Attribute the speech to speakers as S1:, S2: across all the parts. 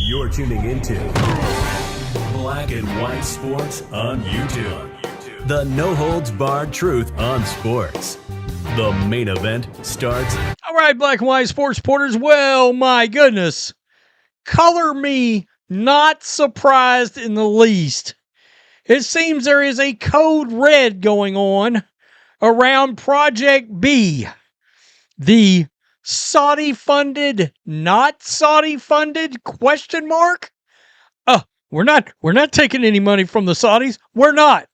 S1: You're tuning into Black and White Sports on YouTube. The no-holds-barred truth on sports. The main event starts.
S2: All right, Black and White Sports supporters. Well, my goodness. Color me not surprised in the least. It seems there is a code red going on around Project B. The Saudi-funded, not Saudi-funded, question mark? We're not taking any money from the Saudis. We're not.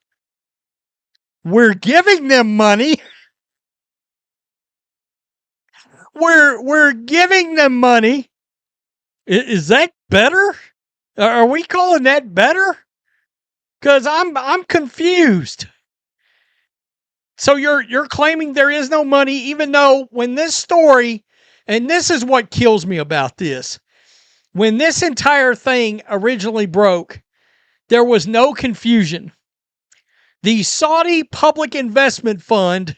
S2: We're giving them money. We're giving them money. Is that better? Are we calling that better? Because I'm confused. So you're claiming there is no money, even though when this story, and this is what kills me about this, when this entire thing originally broke, there was no confusion. The Saudi Public Investment Fund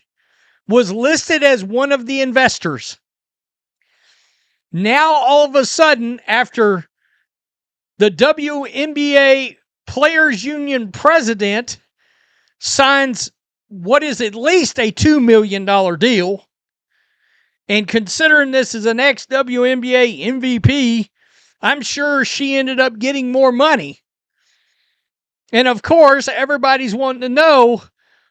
S2: was listed as one of the investors. Now, all of a sudden, after the WNBA Players Union president signs what is at least a $2 million deal, and considering this is an ex-WNBA MVP, I'm sure she ended up getting more money. And of course, everybody's wanting to know,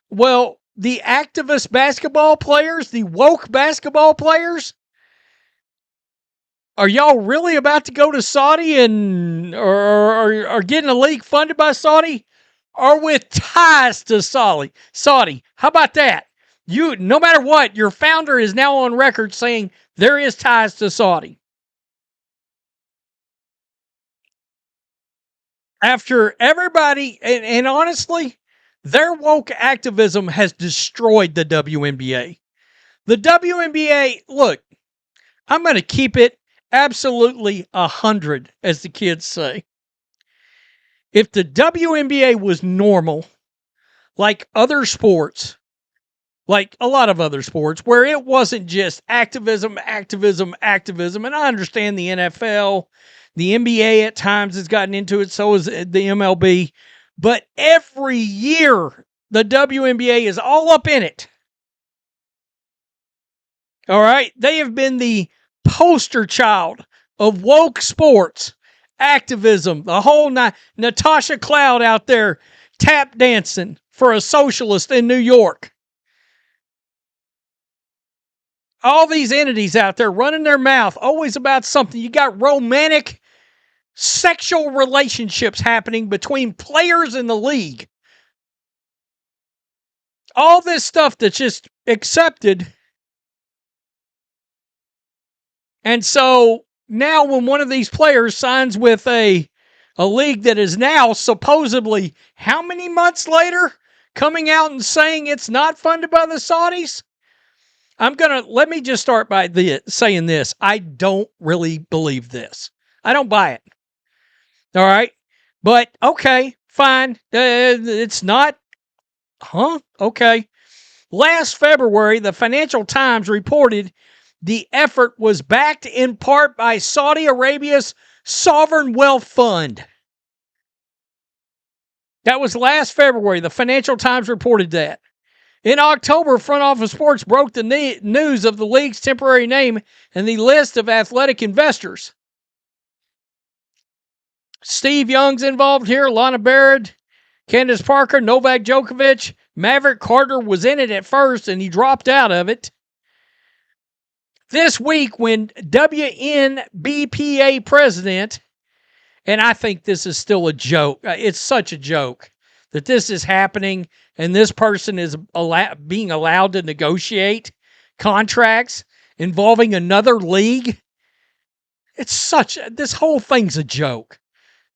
S2: well, the activist basketball players, the woke basketball players, are y'all really about to go to Saudi and or getting a league funded by Saudi? Or with ties to Saudi? How about that? You, no matter what, your founder is now on record saying there is ties to Saudi. After everybody, and honestly, their woke activism has destroyed the WNBA. The WNBA, look, I'm going to keep it absolutely 100, as the kids say. If the WNBA was normal, like other sports, like a lot of other sports, where it wasn't just activism, and I understand the NFL, the NBA at times has gotten into it, so is the MLB, but every year the WNBA is all up in it. All right? They have been the poster child of woke sports, activism, the whole Natasha Cloud out there tap dancing for a socialist in New York. All these entities out there running their mouth, always about something. You got romantic sexual relationships happening between players in the league. All this stuff that's just accepted. And so now when one of these players signs with a league that is now supposedly, how many months later, coming out and saying it's not funded by the Saudis? Let me just start by saying this. I don't really believe this. I don't buy it. All right? But, okay, fine. It's not, okay. Last February, the Financial Times reported the effort was backed in part by Saudi Arabia's Sovereign Wealth Fund. That was last February. The Financial Times reported that. In October, Front Office Sports broke the news of the league's temporary name and the list of athletic investors. Steve Young's involved here, Lana Baird, Candace Parker, Novak Djokovic. Maverick Carter was in it at first, and he dropped out of it. This week, when WNBPA president, and I think this is still a joke, it's such a joke that this is happening, and this person is being allowed to negotiate contracts involving another league. This whole thing's a joke.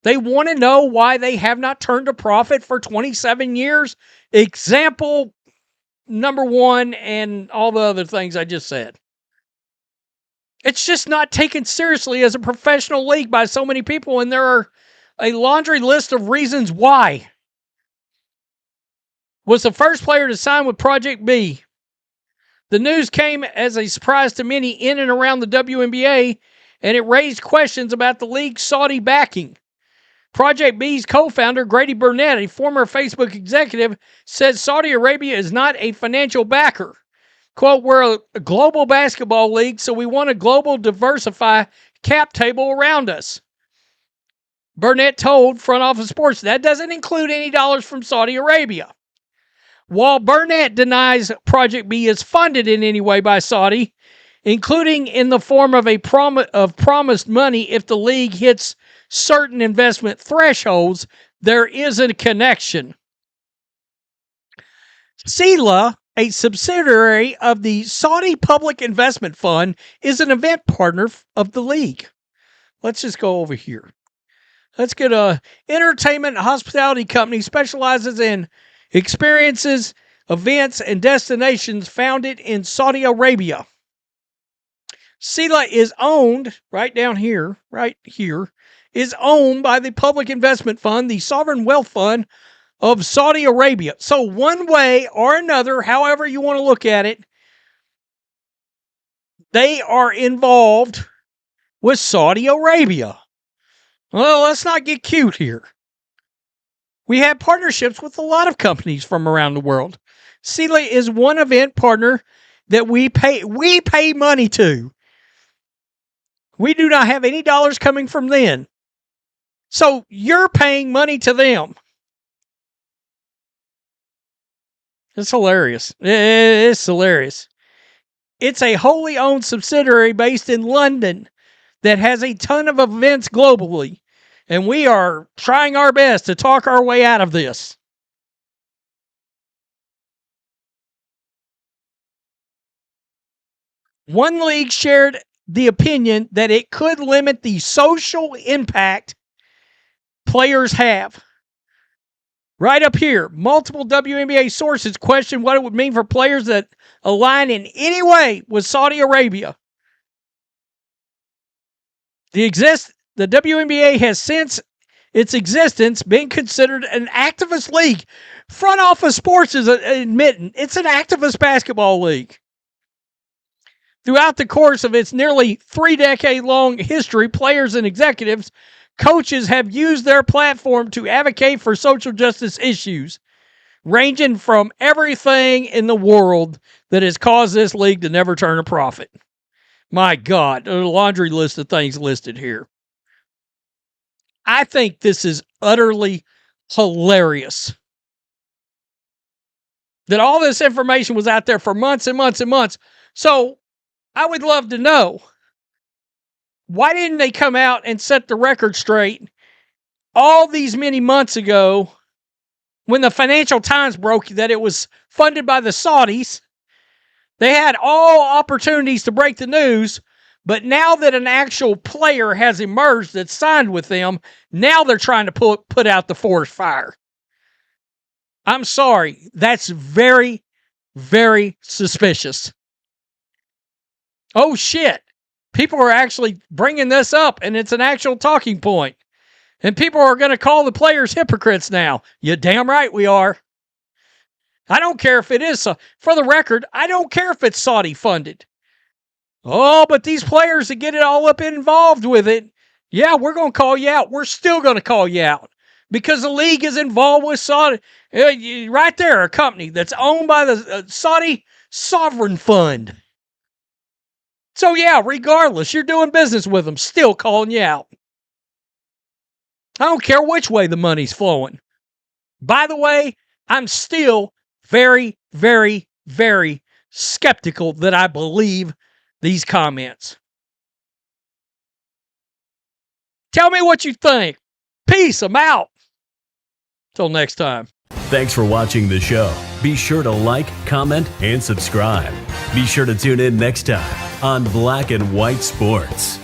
S2: They want to know why they have not turned a profit for 27 years. Example number one, and all the other things I just said. It's just not taken seriously as a professional league by so many people, and there are a laundry list of reasons why. Was the first player to sign with Project B. The news came as a surprise to many in and around the WNBA and it raised questions about the league's Saudi backing. Project B's co-founder, Grady Burnett, a former Facebook executive, said Saudi Arabia is not a financial backer. Quote, we're a global basketball league, so we want a global diversify cap table around us. Burnett told Front Office Sports that doesn't include any dollars from Saudi Arabia. While Burnett denies Project B is funded in any way by Saudi, including in the form of promised money if the league hits certain investment thresholds, there is a connection. SELA, a subsidiary of the Saudi Public Investment Fund, is an event partner of the league. Let's just go over here. Let's get a entertainment and hospitality company specializes in experiences, events, and destinations founded in Saudi Arabia. SELA is owned, right here, is owned by the Public Investment Fund, the Sovereign Wealth Fund of Saudi Arabia. So one way or another, however you want to look at it, they are involved with Saudi Arabia. Well, let's not get cute here. We have partnerships with a lot of companies from around the world. SELA is one event partner that we pay money to. We do not have any dollars coming from them. So you're paying money to them. It's hilarious. It's hilarious. It's a wholly owned subsidiary based in London that has a ton of events globally. And we are trying our best to talk our way out of this. One league shared the opinion that it could limit the social impact players have. Right up here, multiple WNBA sources question what it would mean for players that align in any way with Saudi Arabia. The WNBA has since its existence been considered an activist league. Front Office Sports is admitting it's an activist basketball league. Throughout the course of its nearly 3-decade-long history, players and executives, coaches have used their platform to advocate for social justice issues, ranging from everything in the world that has caused this league to never turn a profit. My God, a laundry list of things listed here. I think this is utterly hilarious that all this information was out there for months and months and months. So I would love to know, why didn't they come out and set the record straight all these many months ago when the Financial Times broke that it was funded by the Saudis? They had all opportunities to break the news, but now that an actual player has emerged that's signed with them, now they're trying to put out the forest fire. I'm sorry. That's very, very suspicious. Oh, shit. People are actually bringing this up, and it's an actual talking point. And people are going to call the players hypocrites now. You're damn right we are. I don't care if it is. For the record, I don't care if it's Saudi funded. Oh, but these players that get it all up involved with it, yeah, we're going to call you out. We're still going to call you out because the league is involved with Saudi. Right there, a company that's owned by the Saudi Sovereign Fund. So, yeah, regardless, you're doing business with them, still calling you out. I don't care which way the money's flowing. By the way, I'm still very, very, very skeptical that I believe these comments. Tell me what you think. Peace. I'm out. Till next time.
S1: Thanks for watching the show. Be sure to like, comment, and subscribe. Be sure to tune in next time on Black and White Sports.